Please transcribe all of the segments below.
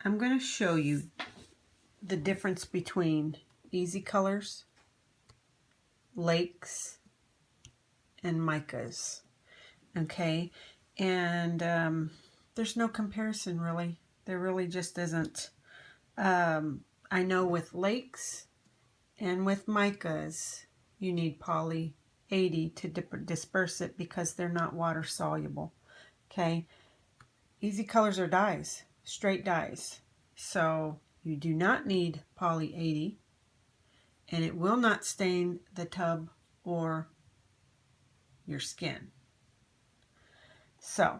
I'm going to show you the difference between Eazy colors, lakes, and micas. Okay, and there's no comparison really. There really just isn't. I know with lakes and with micas, you need poly 80 to disperse it because they're not water soluble. Okay, Eazy colors are dyes, straight dyes. So you do not need poly 80, and it will not stain the tub or your skin. So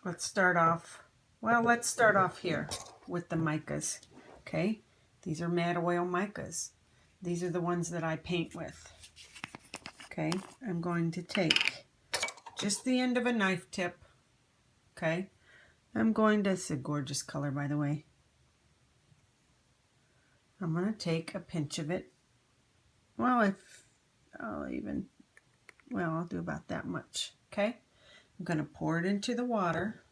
let's start off. Well, let's start off here with the micas. Okay, these are matte oil micas. These are the ones that I paint with. Okay, I'm going to take just the end of a knife tip. Okay, I'm going to, it's a gorgeous color by the way. I'm going to take a pinch of it. Well, if I'll even, well, I'll do about that much. Okay, I'm going to pour it into the water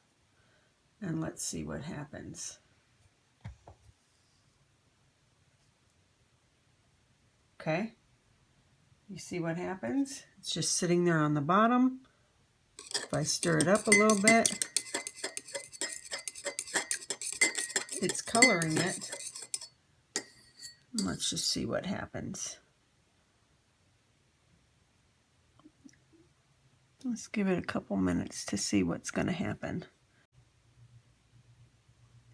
and let's see what happens. Okay, you see what happens? It's just sitting there on the bottom. If I stir it up a little bit, it's coloring it. Let's just see what happens. Let's give it a couple minutes to see what's going to happen.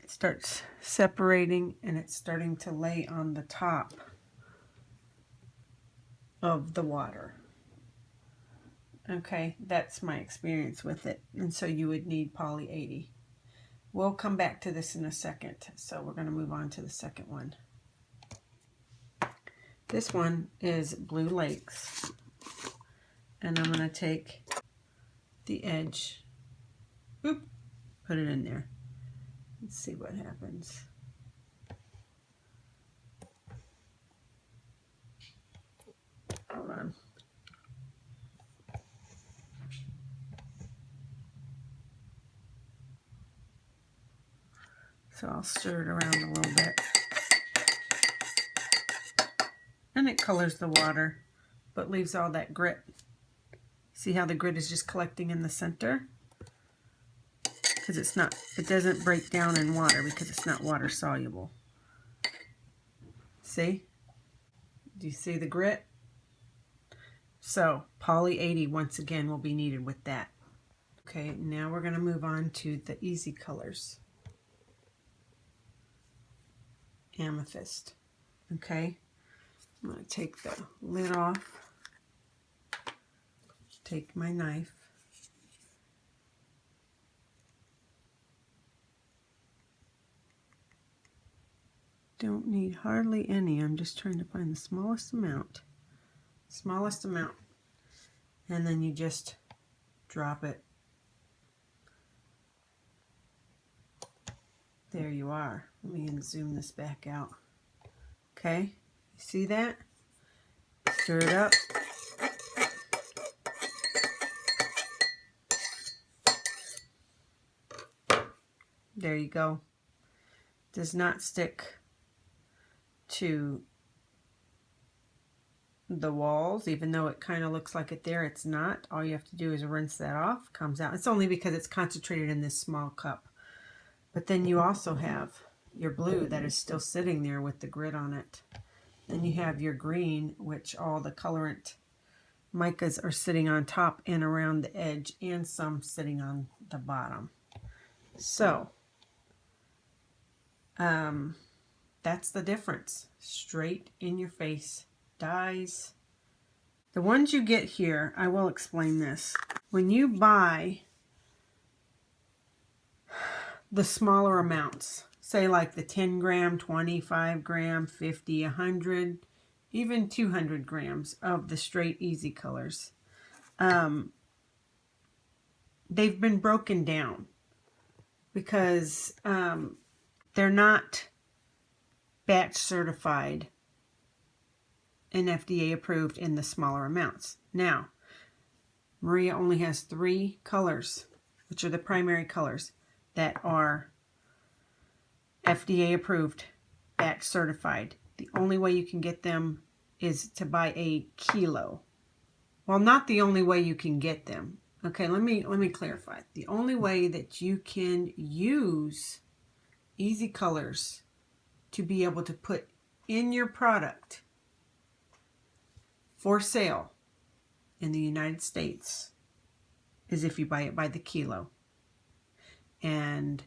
It starts separating and it's starting to lay on the top of the water. Okay, that's my experience with it. And so you would need poly 80. We'll come back to this in a second. So we're going to move on to the second one. This one is Blue Lakes. And I'm going to take the edge, boop, put it in there. Let's see what happens. Hold on. So I'll stir it around a little bit. And it colors the water, but leaves all that grit. See how the grit is just collecting in the center? Because it's not, it doesn't break down in water because it's not water soluble. See? Do you see the grit? So poly 80 once again will be needed with that. Okay, now we're going to move on to the Eazy colors. Amethyst. Okay, I'm going to take the lid off, take my knife, don't need hardly any, I'm just trying to find the smallest amount, and then you just drop it. There you are. Let me zoom this back out. Okay, you see that? Stir it up. There you go. Does not stick to the walls, even though it kind of looks like it there, it's not. All you have to do is rinse that off, comes out. It's only because it's concentrated in this small cup. But then you also have your blue that is still sitting there with the grit on it. Then you have your green, which all the colorant micas are sitting on top and around the edge, and some sitting on the bottom. So that's the difference. Straight in your face dyes. The ones you get here, I will explain this. When you buy the smaller amounts, say like the 10 gram, 25 gram, 50, 100, even 200 grams of the straight Eazy colors, they've been broken down because they're not batch certified and FDA approved in the smaller amounts. Now, Maria only has 3 colors, which are the primary colors, that are FDA approved, batch certified. The only way you can get them is to buy a kilo. Well, not the only way you can get them. Okay, let me clarify. The only way that you can use Eazy colors to be able to put in your product for sale in the United States is if you buy it by the kilo. And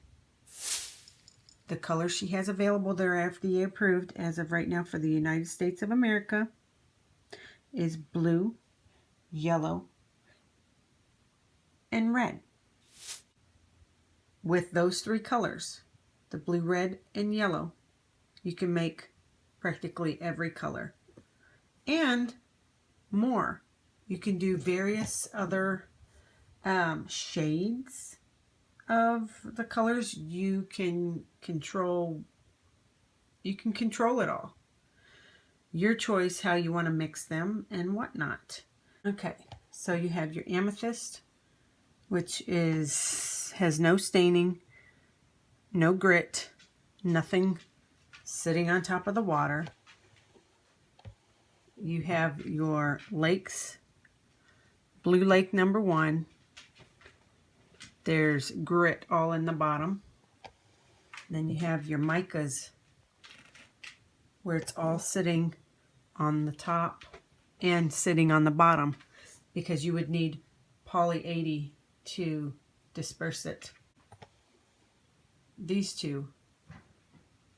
the colors she has available that are FDA approved as of right now for the United States of America is blue, yellow, and red. With those three colors, the blue, red, and yellow, you can make practically every color. And more. You can do various other shades of the colors. You can control it all. Your choice how you want to mix them and whatnot. Okay, so you have your amethyst, which has no staining, no grit, nothing sitting on top of the water. You have your lakes, Blue Lake number 1. There's grit all in the bottom. Then you have your micas, where it's all sitting on the top and sitting on the bottom, because you would need poly 80 to disperse it. These two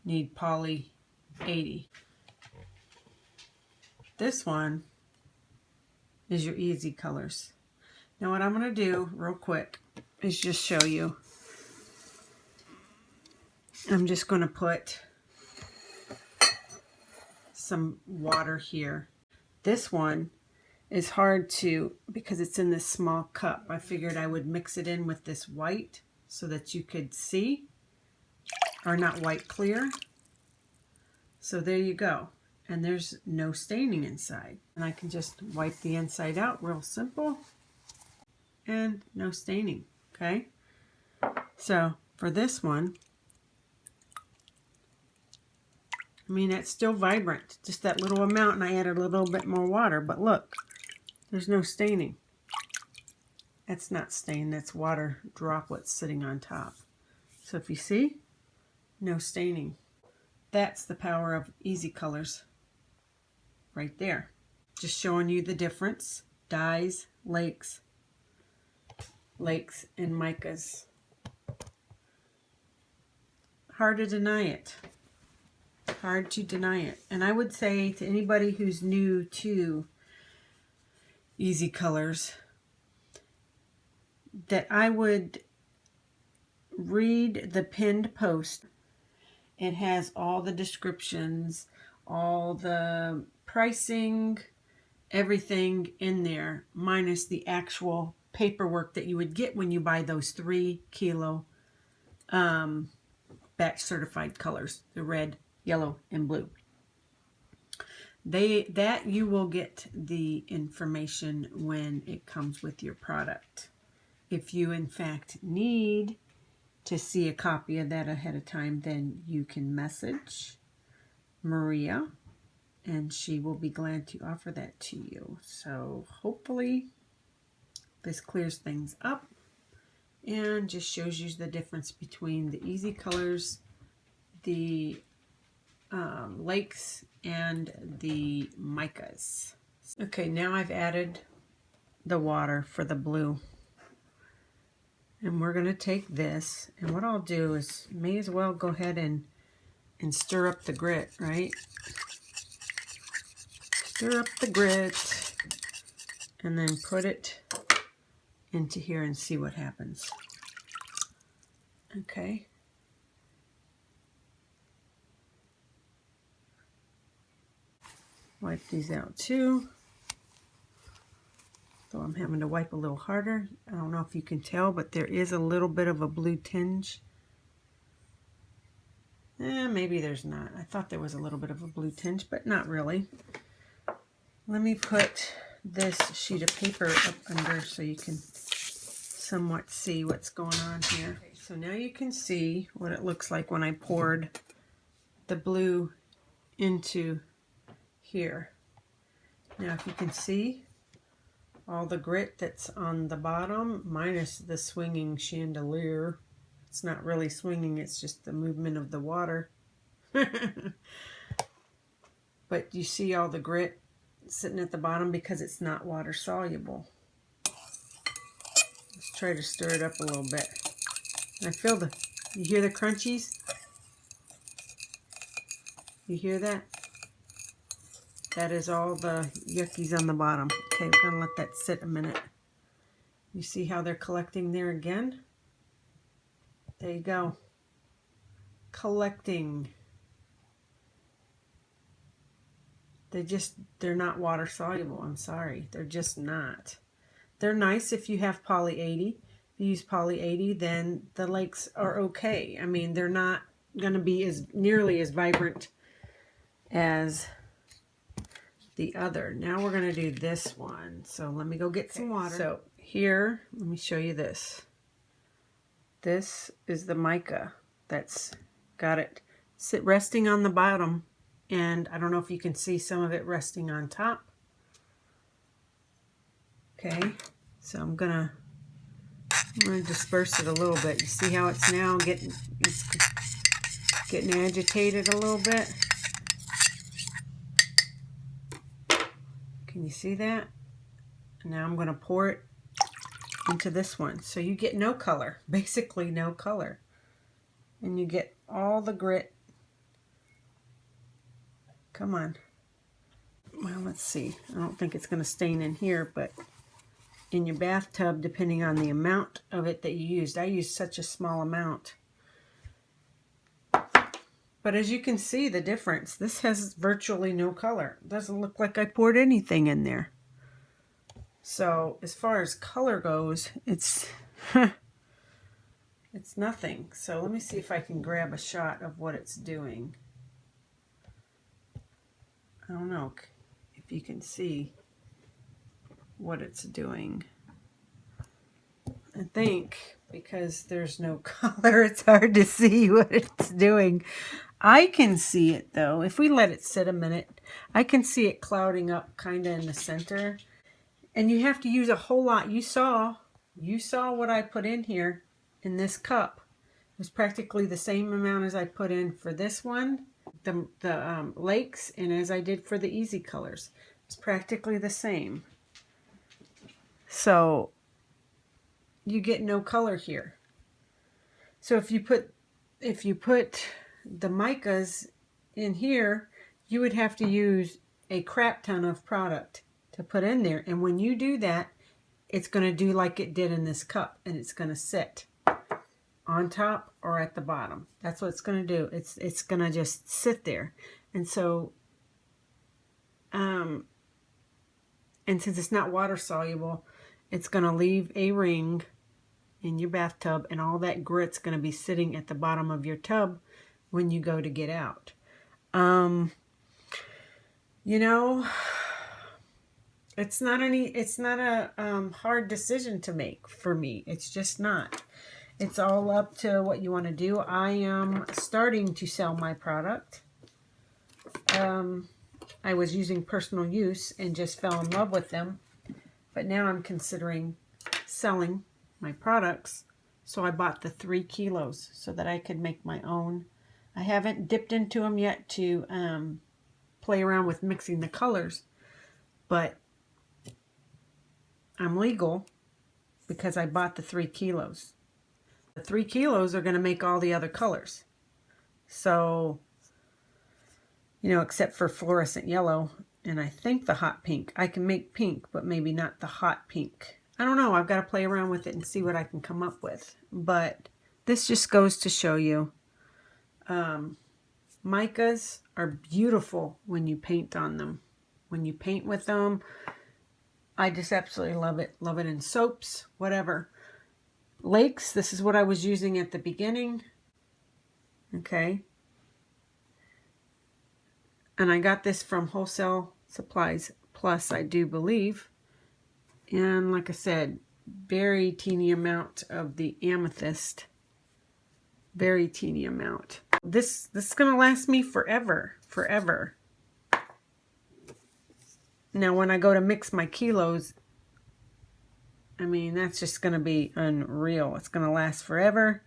need poly 80. This one is your Eazy colors. Now what I'm going to do real quick is just show you. I'm just going to put some water here. This one is hard to, because it's in this small cup. I figured I would mix it in with this white so that you could see, or not white, clear. So there you go. And there's no staining inside. And I can just wipe the inside out real simple. And no staining, okay? So for this one, I mean, it's still vibrant, just that little amount, and I added a little bit more water, but look, there's no staining. That's not stain, that's water droplets sitting on top. So if you see, no staining. That's the power of Eazy colors right there. Just showing you the difference. Dyes, lakes, and micas. Hard to deny it. Hard to deny it. And I would say to anybody who's new to Eazy colors that I would read the pinned post. It has all the descriptions, all the pricing, everything in there, minus the actual paperwork that you would get when you buy those 3 kilo batch certified colors, the red, yellow, and blue. That you will get the information when it comes with your product. If you in fact need to see a copy of that ahead of time, then you can message Maria and she will be glad to offer that to you. So hopefully this clears things up and just shows you the difference between the Eazy colors, the lakes, and the micas. Okay, now I've added the water for the blue. And we're going to take this, and what I'll do is may as well go ahead and stir up the grit, right? Stir up the grit, and then put it into here and see what happens. Okay. Wipe these out too. So I'm having to wipe a little harder. I don't know if you can tell, but there is a little bit of a blue tinge. Maybe there's not. I thought there was a little bit of a blue tinge, but not really. Let me put this sheet of paper up under so you can somewhat see what's going on here. Okay, So now you can see what it looks like when I poured the blue into here. Now if you can see all the grit that's on the bottom, minus the swinging chandelier. It's not really swinging, it's just the movement of the water. But you see all the grit sitting at the bottom because it's not water soluble. Let's try to stir it up a little bit. I feel you hear the crunchies? You hear that? That is all the yuckies on the bottom. Okay, we're gonna let that sit a minute. You see how they're collecting there again? There you go. Collecting. They're not water soluble. I'm sorry. They're just not. They're nice if you have poly 80. If you use poly 80, then the lakes are okay. I mean, they're not going to be nearly as vibrant as the other. Now we're going to do this one. So let me go get some water. So here, let me show you this. This is the mica that's got it resting on the bottom. And I don't know if you can see some of it resting on top. Okay, so I'm gonna disperse it a little bit. You see how it's now getting agitated a little bit? Can you see that? And now I'm gonna pour it into this one. So you get no color, basically no color. And you get all the grit. Come on. Well, let's see. I don't think it's going to stain in here, but in your bathtub, depending on the amount of it that you used. I used such a small amount. But as you can see the difference, this has virtually no color. It doesn't look like I poured anything in there. So as far as color goes, it's it's nothing. So let me see if I can grab a shot of what it's doing. I don't know if you can see what it's doing. I think because there's no color, it's hard to see what it's doing. I can see it though. If we let it sit a minute, I can see it clouding up kind of in the center. And you have to use a whole lot. You saw what I put in here in this cup. It was practically the same amount as I put in for this one, the lakes, and as I did for the Eazy colors. It's practically the same. So you get no color here. So if you put the micas in here, you would have to use a crap ton of product to put in there. And when you do that, it's going to do like it did in this cup, and it's going to sit on top or at the bottom. That's what it's going to do. It's going to just sit there. And so and since it's not water soluble, it's going to leave a ring in your bathtub, and all that grit's going to be sitting at the bottom of your tub when you go to get out. You know, it's not a hard decision to make for me. It's just not. It's all up to what you want to do. I am starting to sell my product. I was using personal use and just fell in love with them. But now I'm considering selling my products. So I bought the 3 kilos so that I could make my own. I haven't dipped into them yet to play around with mixing the colors. But I'm legal because I bought the 3 kilos. The 3 kilos are going to make all the other colors. So, you know, except for fluorescent yellow and I think the hot pink. I can make pink, but maybe not the hot pink. I don't know. I've got to play around with it and see what I can come up with. But this just goes to show you, micas are beautiful when you paint on them. When you paint with them, I just absolutely love it. Love it in soaps, whatever. Lakes, this is what I was using at the beginning. Okay. And I got this from Wholesale Supplies Plus, I do believe. And like I said, very teeny amount of the amethyst Very teeny amount. This is going to last me forever. Forever. Now when I go to mix my kilos, I mean, that's just going to be unreal. It's going to last forever.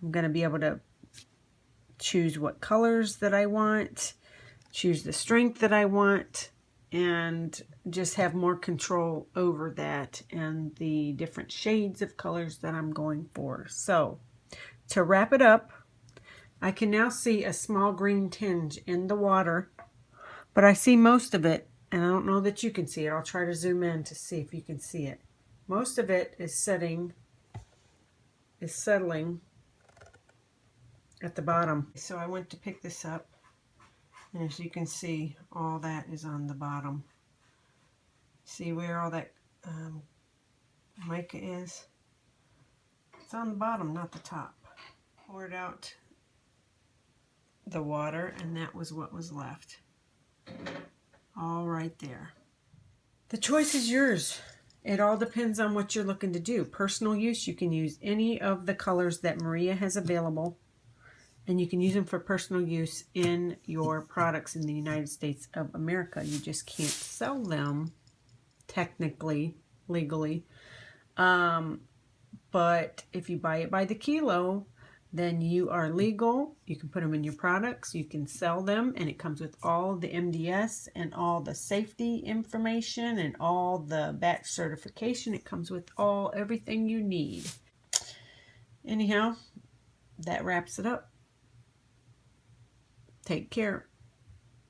I'm going to be able to choose what colors that I want, choose the strength that I want, and just have more control over that and the different shades of colors that I'm going for. So, to wrap it up, I can now see a small green tinge in the water, but I see most of it, and I don't know that you can see it. I'll try to zoom in to see if you can see it. Most of it is settling at the bottom. So I went to pick this up, and as you can see, all that is on the bottom. See where all that mica is? It's on the bottom, not the top. Poured out the water, and that was what was left. All right there. The choice is yours. It all depends on what you're looking to do. Personal use, you can use any of the colors that Maria has available, and you can use them for personal use in your products in the United States of America. You just can't sell them technically, legally. But if you buy it by the kilo, then you are legal. You can put them in your products. You can sell them, and it comes with all the MDS and all the safety information and all the batch certification. It comes with everything you need. Anyhow, that wraps it up. Take care.